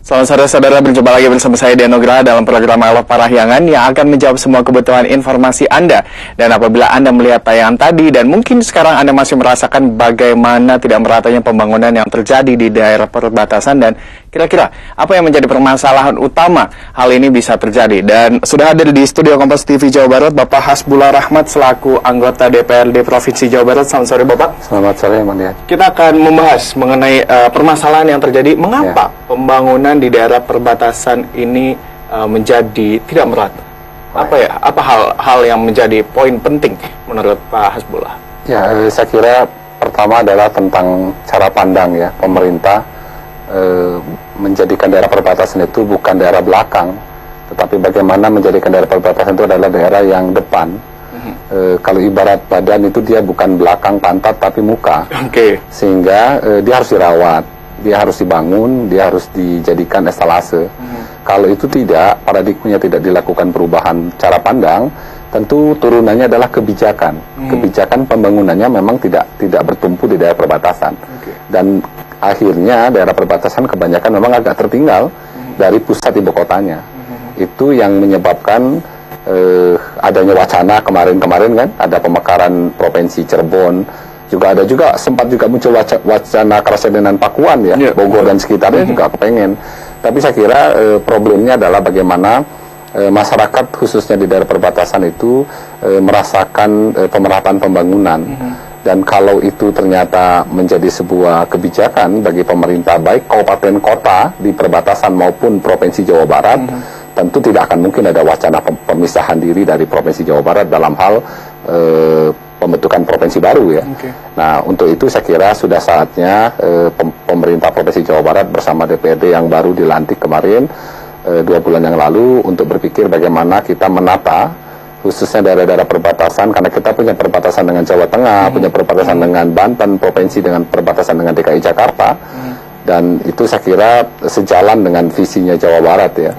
Selamat sore saudara, berjumpa lagi bersama saya Dianugraha dalam program Elok Parahyangan yang akan menjawab semua kebutuhan informasi Anda. Dan apabila Anda melihat tayangan tadi dan mungkin sekarang Anda masih merasakan bagaimana tidak meratanya pembangunan yang terjadi di daerah perbatasan dan kira-kira apa yang menjadi permasalahan utama hal ini bisa terjadi. Dan sudah hadir di studio Kompas TV Jawa Barat Bapak Hasbullah Rahmat selaku anggota DPRD Provinsi Jawa Barat. Selamat sore Bapak. Selamat sore Bang Dian. Kita akan membahas mengenai permasalahan yang terjadi, mengapa pembangunan di daerah perbatasan ini menjadi tidak merata. Apa hal yang menjadi poin penting menurut Pak Hasbullah? Ya, saya kira pertama adalah tentang cara pandang ya pemerintah menjadikan daerah perbatasan itu bukan daerah belakang, tetapi bagaimana menjadikan daerah perbatasan itu adalah daerah yang depan. Kalau ibarat badan itu dia bukan belakang pantat tapi muka. Sehingga dia harus dirawat, dia harus dibangun, dia harus dijadikan estalase. Kalau itu tidak, paradigmanya tidak dilakukan perubahan cara pandang, tentu turunannya adalah kebijakan. Kebijakan pembangunannya memang tidak bertumpu di daerah perbatasan. Dan akhirnya daerah perbatasan kebanyakan memang agak tertinggal dari pusat ibu kotanya. Itu yang menyebabkan adanya wacana kemarin-kemarin kan, ada pemekaran provinsi Cirebon, sempat muncul wacana Kerasidenan Pakuan ya, Bogor dan sekitarnya juga kepengen. Tapi saya kira problemnya adalah bagaimana masyarakat khususnya di daerah perbatasan itu merasakan pemerataan pembangunan. Dan kalau itu ternyata menjadi sebuah kebijakan bagi pemerintah baik kabupaten kota di perbatasan maupun Provinsi Jawa Barat, tentu tidak akan mungkin ada wacana pemisahan diri dari Provinsi Jawa Barat dalam hal pembentukan provinsi baru ya. Nah, untuk itu saya kira sudah saatnya pemerintah Provinsi Jawa Barat bersama DPRD yang baru dilantik kemarin 2 bulan yang lalu untuk berpikir bagaimana kita menata khususnya daerah-daerah perbatasan, karena kita punya perbatasan dengan Jawa Tengah, punya perbatasan dengan Banten, provinsi dengan perbatasan dengan DKI Jakarta, dan itu saya kira sejalan dengan visinya Jawa Barat ya.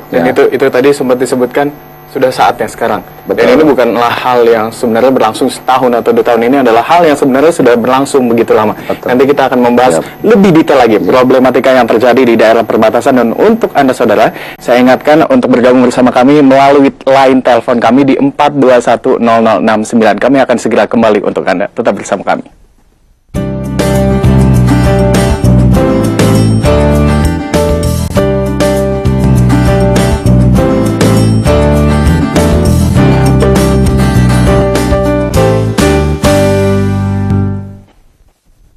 Dan itu tadi sempat disebutkan sudah saatnya sekarang. Betul. Dan ini bukanlah hal yang sebenarnya berlangsung setahun atau 2 tahun, ini adalah hal yang sebenarnya sudah berlangsung begitu lama. Betul. Nanti kita akan membahas lebih detail lagi problematika yang terjadi di daerah perbatasan. Dan untuk Anda saudara, saya ingatkan untuk bergabung bersama kami melalui line telepon kami di 4210069. Kami akan segera kembali untuk Anda. Tetap bersama kami.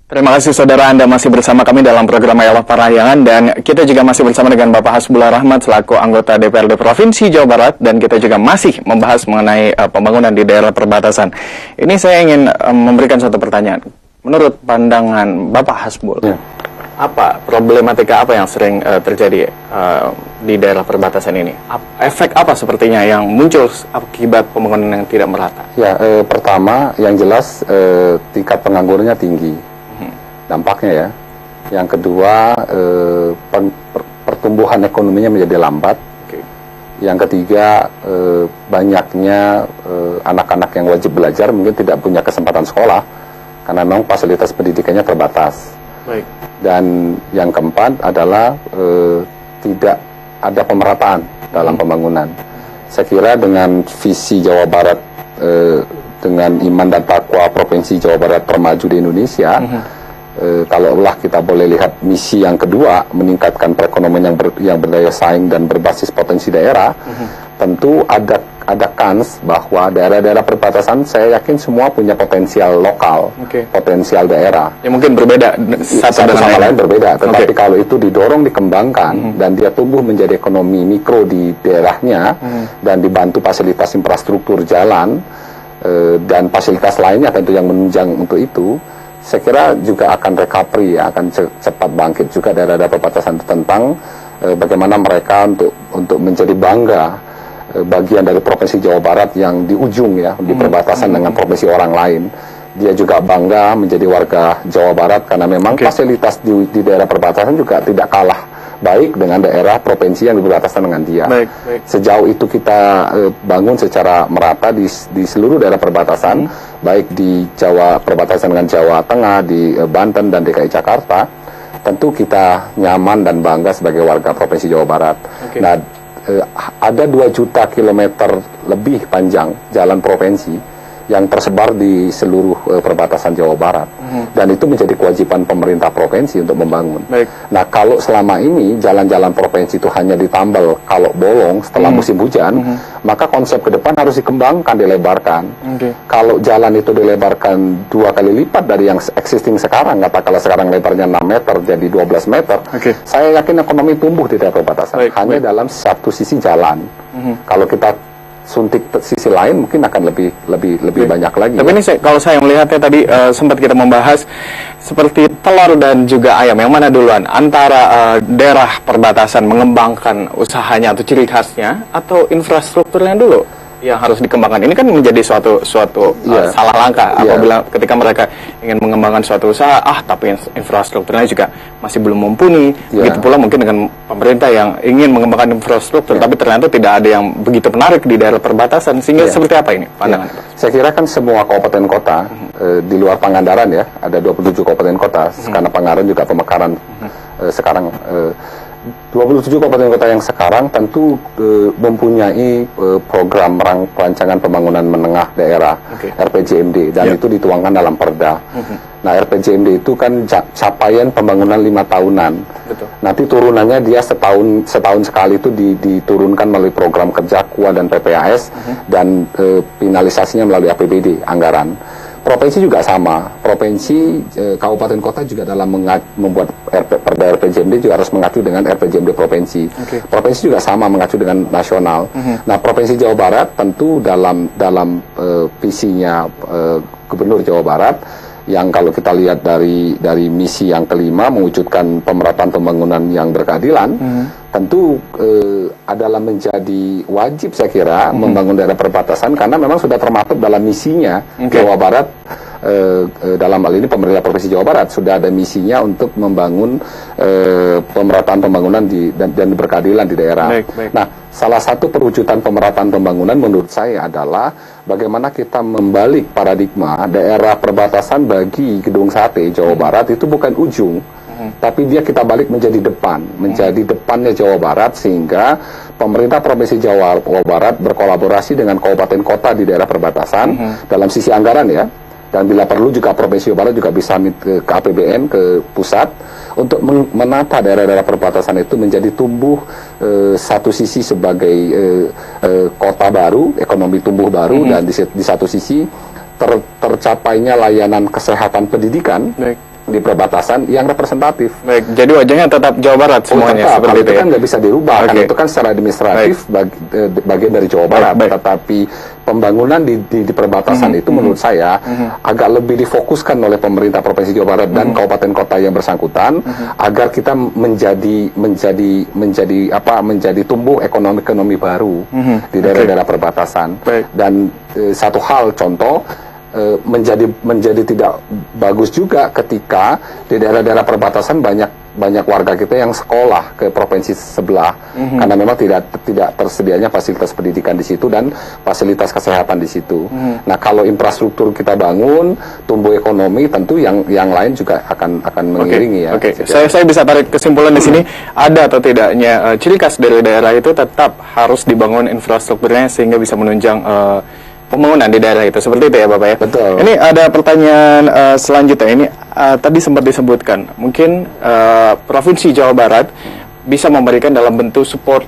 Terima kasih saudara, Anda masih bersama kami dalam program Elok Parahyangan, dan kita juga masih bersama dengan Bapak Hasbullah Rahmat selaku anggota DPRD Provinsi Jawa Barat, dan kita juga masih membahas mengenai pembangunan di daerah perbatasan. Ini saya ingin memberikan satu pertanyaan. Menurut pandangan Bapak Hasbullah, problematika apa yang sering terjadi di daerah perbatasan ini? Efek apa sepertinya yang muncul akibat pembangunan yang tidak merata? Ya, pertama yang jelas tingkat penganggurannya tinggi. Dampaknya ya. Yang kedua, pertumbuhan ekonominya menjadi lambat. Yang ketiga, banyaknya anak-anak yang wajib belajar mungkin tidak punya kesempatan sekolah karena memang fasilitas pendidikannya terbatas. Dan yang keempat adalah tidak ada pemerataan dalam pembangunan. Saya kira dengan visi Jawa Barat, dengan iman dan takwa Provinsi Jawa Barat termaju di Indonesia, kalaulah kita boleh lihat misi yang kedua, meningkatkan perekonomian yang berdaya saing dan berbasis potensi daerah, tentu ada kans bahwa daerah-daerah perbatasan saya yakin semua punya potensial lokal, potensial daerah. Ya mungkin berbeda satu sama lain berbeda, tetapi kalau itu didorong dikembangkan dan dia tumbuh menjadi ekonomi mikro di daerahnya dan dibantu fasilitas infrastruktur jalan dan fasilitas lainnya tentu yang menunjang untuk itu, saya kira juga akan recovery ya, akan cepat bangkit juga daerah-daerah perbatasan tentang bagaimana mereka untuk menjadi bangga bagian dari Provinsi Jawa Barat yang di ujung ya, di perbatasan dengan provinsi orang lain. Dia juga bangga menjadi warga Jawa Barat karena memang fasilitas di daerah perbatasan juga tidak kalah baik dengan daerah provinsi yang berbatasan dengan dia. Sejauh itu kita bangun secara merata di seluruh daerah perbatasan, baik di Jawa perbatasan dengan Jawa Tengah, di Banten dan DKI Jakarta. tentu kita nyaman dan bangga sebagai warga Provinsi Jawa Barat. Nah, ada 2 juta kilometer lebih panjang jalan provinsi yang tersebar di seluruh perbatasan Jawa Barat. Dan itu menjadi kewajiban pemerintah provinsi untuk membangun. Nah, kalau selama ini jalan-jalan provinsi itu hanya ditambal kalau bolong setelah musim hujan, maka konsep ke depan harus dikembangkan, dilebarkan. Kalau jalan itu dilebarkan 2 kali lipat dari yang existing sekarang, katakanlah sekarang lebarnya 6 meter jadi 12 meter, saya yakin ekonomi tumbuh di daerah perbatasan. Hanya dalam satu sisi jalan. Kalau kita suntik sisi lain mungkin akan lebih banyak lagi. Tapi ini kalau saya melihatnya tadi sempat kita membahas seperti telur dan juga ayam, yang mana duluan antara daerah perbatasan mengembangkan usahanya atau ciri khasnya atau infrastrukturnya dulu yang harus dikembangkan. Ini kan menjadi suatu salah langkah apabila ketika mereka ingin mengembangkan suatu usaha, tapi infrastrukturnya juga masih belum mumpuni. Begitu pula mungkin dengan pemerintah yang ingin mengembangkan infrastruktur, tapi ternyata tidak ada yang begitu menarik di daerah perbatasan. Sehingga seperti apa ini pandangan? Saya kira kan semua kabupaten kota di luar Pangandaran ya, ada 27 kabupaten kota, karena Pangandaran juga pemekaran sekarang. 27 kabupaten kota yang sekarang tentu mempunyai program rancangan pembangunan menengah daerah RPJMD, dan itu dituangkan dalam Perda. Nah, RPJMD itu kan capaian pembangunan 5 tahunan. Nanti turunannya dia setahun sekali itu diturunkan melalui program kerja KUA dan PPAS, dan finalisasinya melalui APBD anggaran. Provinsi juga sama. Provinsi, kabupaten kota juga dalam membuat Perda RPJMD juga harus mengacu dengan RPJMD provinsi. Provinsi juga sama mengacu dengan nasional. Nah, Provinsi Jawa Barat tentu dalam visinya Gubernur Jawa Barat, yang kalau kita lihat dari misi yang kelima, mewujudkan pemerataan pembangunan yang berkeadilan, tentu adalah menjadi wajib saya kira membangun daerah perbatasan, karena memang sudah termaktub dalam misinya Jawa Barat. Dalam hal ini pemerintah Provinsi Jawa Barat sudah ada misinya untuk membangun pemerataan pembangunan dan berkeadilan di daerah. Nah, salah satu perwujudan pemerataan pembangunan menurut saya adalah bagaimana kita membalik paradigma daerah perbatasan bagi Gedung Sate Jawa Barat itu bukan ujung, tapi dia kita balik menjadi depan, menjadi depannya Jawa Barat, sehingga pemerintah Provinsi Jawa Barat berkolaborasi dengan kabupaten kota di daerah perbatasan dalam sisi anggaran ya, dan bila perlu juga Provinsi Jawa Barat juga bisa ke APBN, ke pusat, untuk menata daerah-daerah perbatasan itu menjadi tumbuh satu sisi sebagai kota baru, ekonomi tumbuh baru, dan di satu sisi tercapainya layanan kesehatan pendidikan di perbatasan yang representatif. Jadi wajahnya tetap Jawa Barat semuanya. Seperti itu kan nggak bisa dirubah, kan itu kan secara administratif bagian dari Jawa Barat. Tetapi pembangunan di perbatasan itu menurut saya agak lebih difokuskan oleh pemerintah Provinsi Jawa Barat dan kabupaten kota yang bersangkutan, agar kita menjadi tumbuh ekonomi baru di daerah-daerah perbatasan. Dan satu hal contoh, menjadi tidak bagus juga ketika di daerah-daerah perbatasan banyak warga kita yang sekolah ke provinsi sebelah, karena memang tidak tersedianya fasilitas pendidikan di situ dan fasilitas kesehatan di situ. Nah, kalau infrastruktur kita bangun, tumbuh ekonomi, tentu yang lain juga akan mengiringi ya. Saya bisa tarik kesimpulan di sini, ada atau tidaknya ciri khas dari daerah itu tetap harus dibangun infrastrukturnya sehingga bisa menunjang pembangunan di daerah itu. Seperti itu ya Bapak ya? Betul. Ini ada pertanyaan selanjutnya. Ini tadi sempat disebutkan, mungkin Provinsi Jawa Barat bisa memberikan dalam bentuk support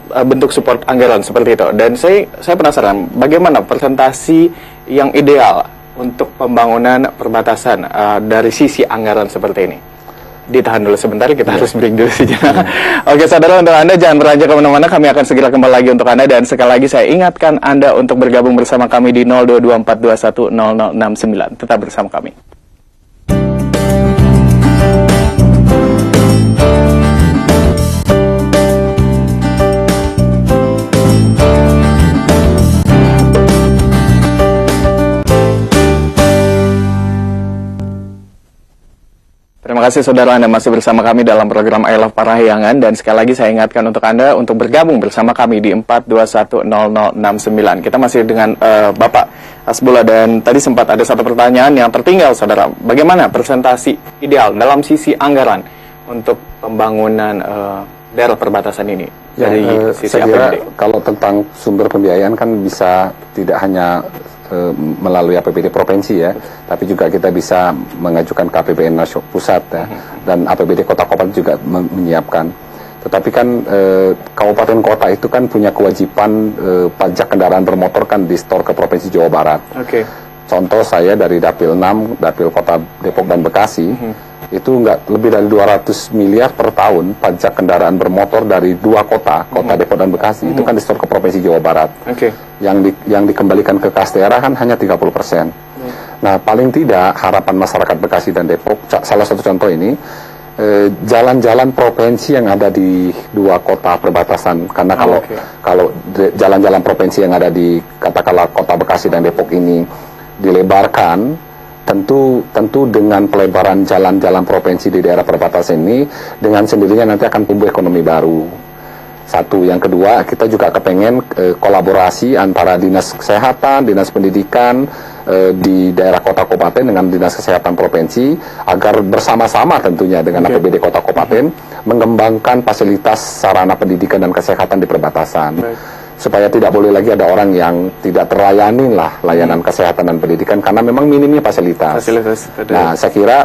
anggaran seperti itu. Dan saya penasaran, bagaimana presentasi yang ideal untuk pembangunan perbatasan dari sisi anggaran seperti ini? Ditahan dulu sebentar, kita harus break dulu sejenak. Oke, saudara, untuk Anda jangan beranjak kemana-mana, kami akan segera kembali lagi untuk Anda. Dan sekali lagi saya ingatkan Anda untuk bergabung bersama kami di 0224210069. Tetap bersama kami. Terima kasih saudara, Anda masih bersama kami dalam program I Love Parahyangan, dan sekali lagi saya ingatkan untuk Anda untuk bergabung bersama kami di 4210069. Kita masih dengan Bapak Hasbullah, dan tadi sempat ada satu pertanyaan yang tertinggal saudara. Bagaimana presentasi ideal dalam sisi anggaran untuk pembangunan daerah perbatasan ini dari sisi saya kira APBD? Kalau tentang sumber pembiayaan kan bisa tidak hanya melalui APBD provinsi ya, tapi juga kita bisa mengajukan ke APBN nasional pusat ya, dan APBD kota kabupaten juga menyiapkan. Tetapi kan kabupaten kota itu kan punya kewajiban pajak kendaraan bermotor kan di-store ke Provinsi Jawa Barat. Oke. Contoh saya dari Dapil 6, Dapil Kota Depok dan Bekasi, itu nggak lebih dari 200 miliar per tahun pajak kendaraan bermotor dari dua kota Depok dan Bekasi, itu kan di-store ke Provinsi Jawa Barat. Yang dikembalikan ke kas daerah kan hanya 30%. Nah, paling tidak harapan masyarakat Bekasi dan Depok, salah satu contoh ini, jalan-jalan provinsi yang ada di dua kota perbatasan, karena kalau jalan-jalan provinsi yang ada di katakanlah Kota Bekasi dan Depok ini dilebarkan, tentu dengan pelebaran jalan-jalan provinsi di daerah perbatasan ini, dengan sendirinya nanti akan tumbuh ekonomi baru. Satu, yang kedua, kita juga kepengen kolaborasi antara dinas kesehatan, dinas pendidikan di daerah kota kabupaten dengan dinas kesehatan provinsi, agar bersama-sama tentunya dengan APBD kota kabupaten mengembangkan fasilitas sarana pendidikan dan kesehatan di perbatasan. Supaya tidak boleh lagi ada orang yang tidak terlayani lah layanan kesehatan dan pendidikan karena memang minimnya fasilitas. Nah, saya kira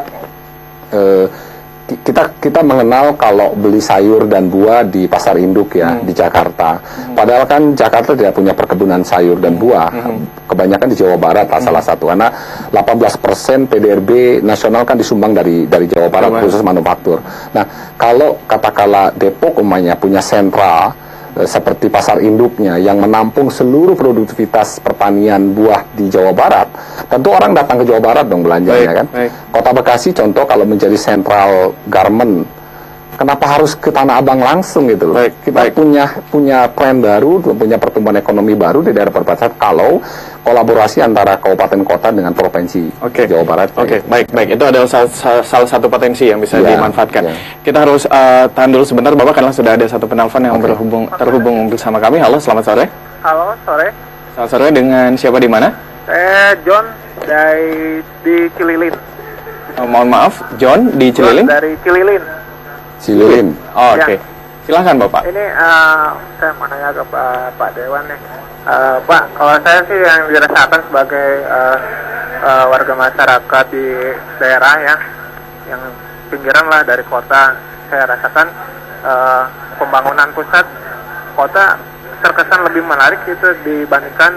kita mengenal kalau beli sayur dan buah di pasar induk ya di Jakarta. Padahal kan Jakarta tidak punya perkebunan sayur dan buah. Kebanyakan di Jawa Barat lah salah satu, karena 18% PDRB nasional kan disumbang dari Jawa Barat khusus manufaktur. Nah, kalau katakanlah Depok umpamanya punya sentral seperti pasar induknya yang menampung seluruh produktivitas pertanian buah di Jawa Barat, tentu orang datang ke Jawa Barat dong belanjanya kan. Kota Bekasi contoh kalau menjadi sentral garment, kenapa harus ke Tanah Abang langsung gitu loh. Kita punya plan baru, punya pertumbuhan ekonomi baru di daerah perbatasan kalau kolaborasi antara kabupaten kota dengan provinsi Jawa Barat. Baik. Itu adalah salah satu potensi yang bisa dimanfaatkan. Kita harus tahan dulu sebentar, Bapak, karena sudah ada satu penelpon yang terhubung bersama kami. Halo, selamat sore. Halo, sore. Selamat sore, dengan siapa di mana? John di Cililin. Mohon maaf, John di Cililin? John dari Cililin. Oke. Silahkan Bapak. Ini saya mau nanya ke Pak Dewan nih. Pak, kalau saya sih yang dirasakan sebagai warga masyarakat di daerah ya, yang pinggiran lah dari kota, saya rasakan pembangunan pusat kota terkesan lebih menarik gitu dibandingkan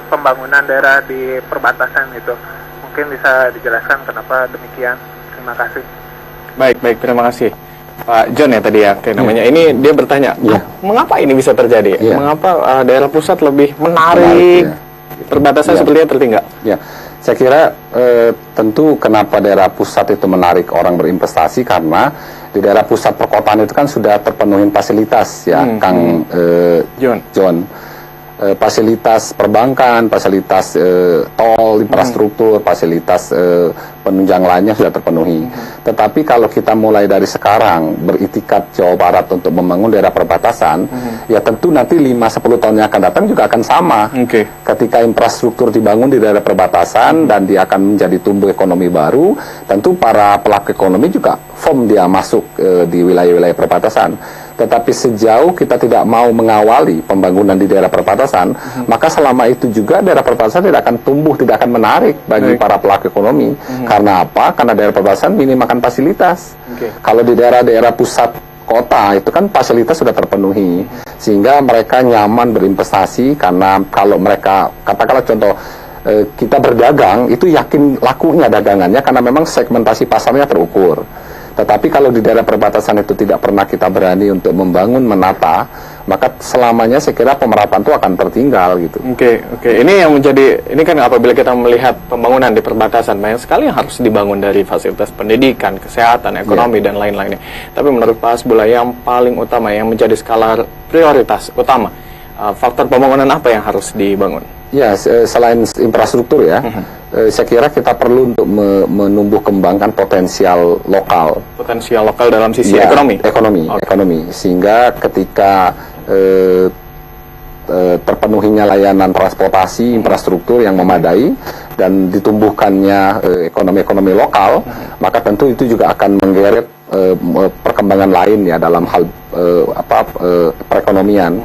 pembangunan daerah di perbatasan gitu. Mungkin bisa dijelaskan kenapa demikian. Terima kasih. Baik, terima kasih. Pak John ya tadi ya, namanya. Ini dia bertanya, mengapa ini bisa terjadi? Mengapa daerah pusat lebih menarik, perbatasan sepertinya tertinggal? Ya, saya kira tentu kenapa daerah pusat itu menarik orang berinvestasi, karena di daerah pusat perkotaan itu kan sudah terpenuhi fasilitas ya, Kang John. Fasilitas perbankan, fasilitas tol, infrastruktur, fasilitas penunjang lainnya sudah terpenuhi. Tetapi kalau kita mulai dari sekarang beritikat Jawa Barat untuk membangun daerah perbatasan, ya tentu nanti 5-10 tahun yang akan datang juga akan sama. Ketika infrastruktur dibangun di daerah perbatasan dan dia akan menjadi tumbuh ekonomi baru, tentu para pelaku ekonomi juga dia masuk di wilayah-wilayah perbatasan. Tetapi sejauh kita tidak mau mengawali pembangunan di daerah perbatasan, maka selama itu juga daerah perbatasan tidak akan tumbuh, tidak akan menarik bagi para pelaku ekonomi. Karena apa? Karena daerah perbatasan minim makan fasilitas. Kalau di daerah-daerah pusat kota itu kan fasilitas sudah terpenuhi, sehingga mereka nyaman berinvestasi. Karena kalau mereka, katakanlah contoh, kita berdagang, itu yakin lakunya dagangannya karena memang segmentasi pasarnya terukur. Tetapi kalau di daerah perbatasan itu tidak pernah kita berani untuk membangun, menata, maka selamanya saya kira pemerataan itu akan tertinggal gitu. Oke. Ini yang menjadi, ini kan apabila kita melihat pembangunan di perbatasan, banyak sekali yang harus dibangun dari fasilitas pendidikan, kesehatan, ekonomi, dan lain-lainnya. Tapi menurut Pak Hasbullah, yang paling utama, yang menjadi skala prioritas utama, faktor pembangunan apa yang harus dibangun? Ya, selain infrastruktur ya, saya kira kita perlu untuk menumbuh kembangkan potensial lokal. Potensial lokal dalam sisi ekonomi? Ekonomi. Sehingga ketika terpenuhinya layanan transportasi, infrastruktur yang memadai, dan ditumbuhkannya ekonomi-ekonomi lokal, maka tentu itu juga akan menggeret perkembangan lain ya dalam hal perekonomian.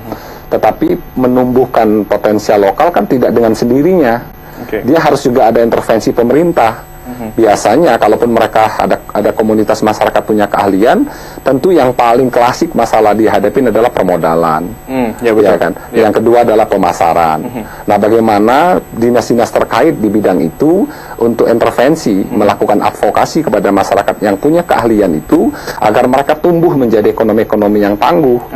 Tetapi menumbuhkan potensial lokal kan tidak dengan sendirinya. Dia harus juga ada intervensi pemerintah. Biasanya kalaupun mereka ada komunitas masyarakat punya keahlian, tentu yang paling klasik masalah dihadapi adalah permodalan, ya kan. Yang kedua adalah pemasaran. Nah, bagaimana dinas-dinas terkait di bidang itu untuk intervensi, melakukan advokasi kepada masyarakat yang punya keahlian itu agar mereka tumbuh menjadi ekonomi-ekonomi yang tangguh.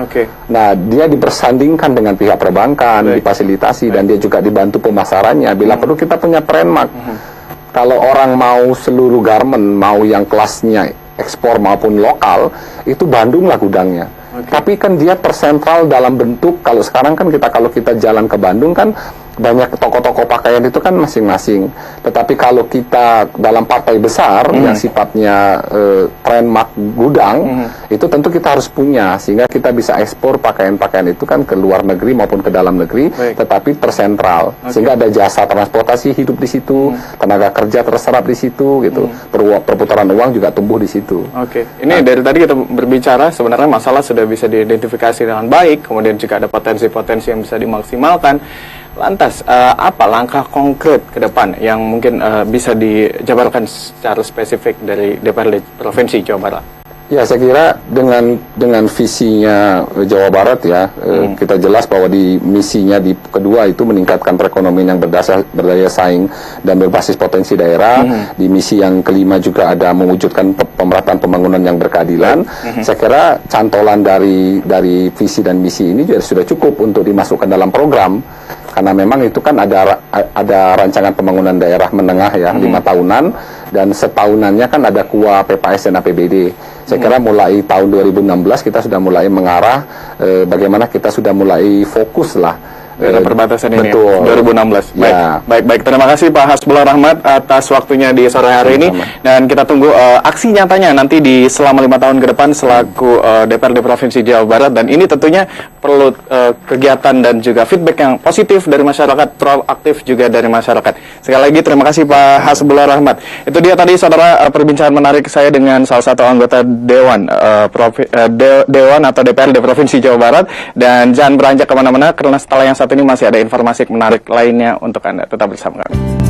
Nah, dia dipersandingkan dengan pihak perbankan, difasilitasi, dan dia juga dibantu pemasarannya. Bila perlu kita punya trademark. Kalau orang mau seluruh garment, mau yang kelasnya ekspor maupun lokal, itu Bandung lah gudangnya. Tapi kan dia tersentral dalam bentuk, kalau sekarang kan kalau kita jalan ke Bandung kan banyak toko-toko pakaian itu kan masing-masing. Tetapi kalau kita dalam partai besar yang sifatnya trademark gudang, itu tentu kita harus punya sehingga kita bisa ekspor pakaian-pakaian itu kan ke luar negeri maupun ke dalam negeri, tetapi tersentral. Sehingga ada jasa transportasi hidup di situ, tenaga kerja terserap di situ gitu. Perputaran uang juga tumbuh di situ. Ini dari tadi kita berbicara sebenarnya masalah sudah bisa diidentifikasi dengan baik, kemudian juga ada potensi-potensi yang bisa dimaksimalkan. Lantas, apa langkah konkret ke depan yang mungkin bisa dijabarkan secara spesifik dari DPRD Provinsi Jawa Barat? Ya, saya kira dengan visinya Jawa Barat ya, kita jelas bahwa di misinya di kedua itu meningkatkan perekonomian yang berdaya saing dan berbasis potensi daerah. Di misi yang kelima juga ada mewujudkan pemerataan pembangunan yang berkeadilan. Saya kira cantolan dari visi dan misi ini juga sudah cukup untuk dimasukkan dalam program. Karena memang itu kan ada rancangan pembangunan daerah menengah ya, 5 tahunan, dan setahunannya kan ada KUA, PPAS, dan APBD. Saya kira mulai tahun 2016 kita sudah mulai mengarah bagaimana kita sudah mulai fokus lah daerah perbatasan ini. Betul. 2016. Ya. Baik. Terima kasih Pak Hasbullah Rahmat atas waktunya di sore hari ini. Dan kita tunggu aksi nyatanya nanti di selama 5 tahun ke depan selaku DPRD Provinsi Jawa Barat. Dan ini tentunya perlu kegiatan dan juga feedback yang positif dari masyarakat, proaktif juga dari masyarakat. Sekali lagi terima kasih Pak Hasbullah Rahmat. Itu dia tadi saudara perbincangan menarik saya dengan salah satu anggota Dewan Dewan atau DPRD Provinsi Jawa Barat. Dan jangan beranjak kemana-mana karena setelah yang satu ini masih ada informasi menarik lainnya untuk Anda. Tetap bersama kami.